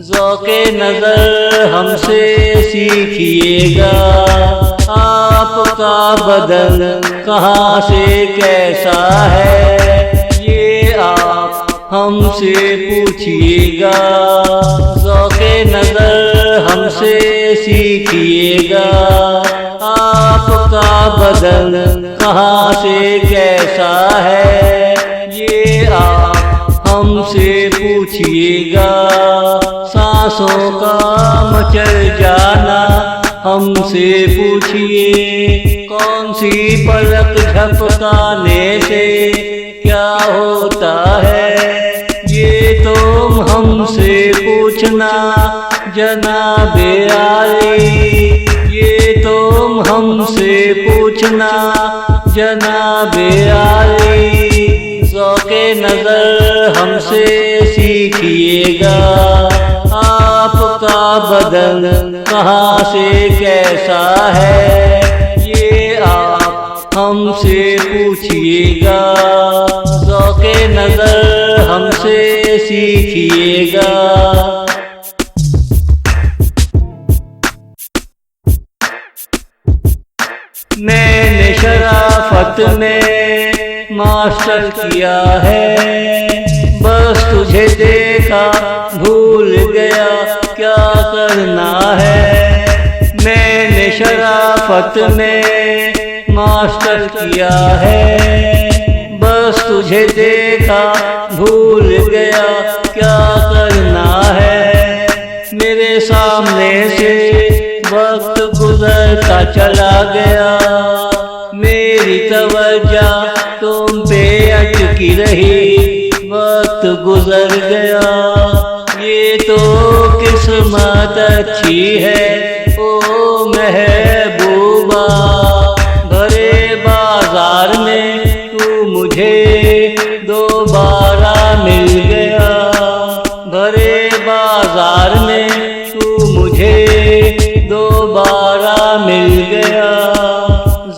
ज़ौक़े नज़र हमसे सीखिएगा। आपका बदन कहाँ से कैसा है ये आप हमसे पूछिएगा। ज़ौक़े नज़र हमसे सीखिएगा। आपका बदन कहाँ से कैसा है ये आप हमसे पूछिएगा। सांसों का मचल जाना हमसे पूछिए। कौन सी पलक झपकाने से क्या होता है ये तो हमसे पूछना जनाबे आली। ये तो हमसे पूछना जनाबे आली। ज़ौक़े नज़र हमसे सीखिएगा। आपका बदन कहाँ से कैसा है ये आप हमसे पूछिएगा। ज़ौक़े नज़र हमसे सीखिएगा। मैंने शराफत में मास्टर किया है। बस तुझे देखा भूल गया क्या करना है। मैंने शराफत में मास्टर किया है। बस तुझे देखा भूल गया क्या करना है। मेरे सामने से वक्त गुजरता चला गया। मेरी तवज्जो तुम पे अटकी रही। वक्त गुजर गया। ये तो किस्मत अच्छी है ओ महबूबा। भरे बाजार में तू मुझे दोबारा मिल गया। भरे बाजार में तू मुझे दोबारा मिल गया।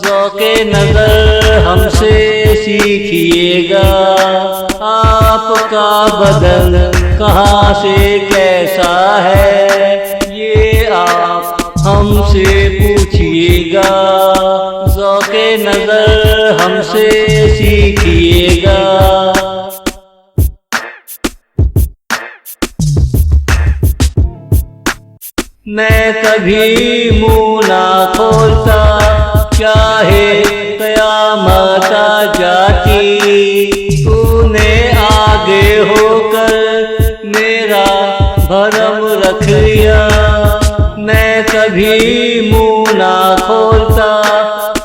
ज़ौक़े नज़र हमसे सीखिएगा। आपका बदन कहाँ से कैसा है ये आप हमसे पूछिएगा। ज़ौक़े नज़र हमसे सीखिएगा। मैं कभी मुँह ना खोलता चाहे क़यामत आ जाती। तूने आगे होकर मेरा भरम रख लिया। मैं कभी मुँह ना खोलता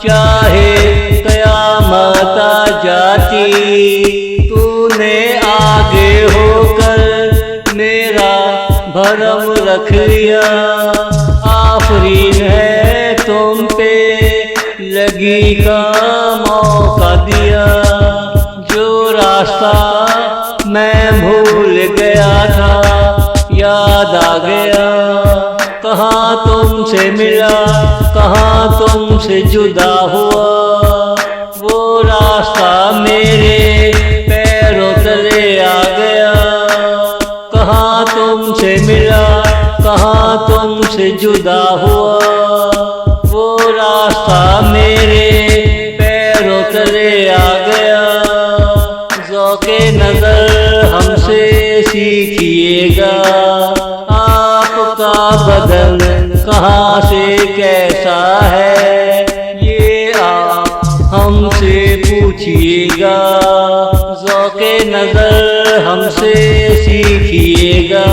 चाहे क़यामत आ जाती। तूने आगे होकर मेरा भरम रख लिया। आफरीन है तुम पे लगी का मौका दिया। जो रास्ता मैं भूल गया था याद आ गया। कहाँ तुमसे मिला कहाँ तुमसे जुदा हुआ। वो रास्ता मेरे पैरों तले आ गया। कहाँ तुमसे मिला कहाँ तुमसे जुदा हुआ। वो रास्ता मेरे पैरों तले आ गया। ज़ौक़े नज़र हमसे सीखिएगा। आपका बदन कहाँ से कैसा है ये आप हमसे पूछिएगा। ज़ौक़े नज़र हमसे सीखिएगा।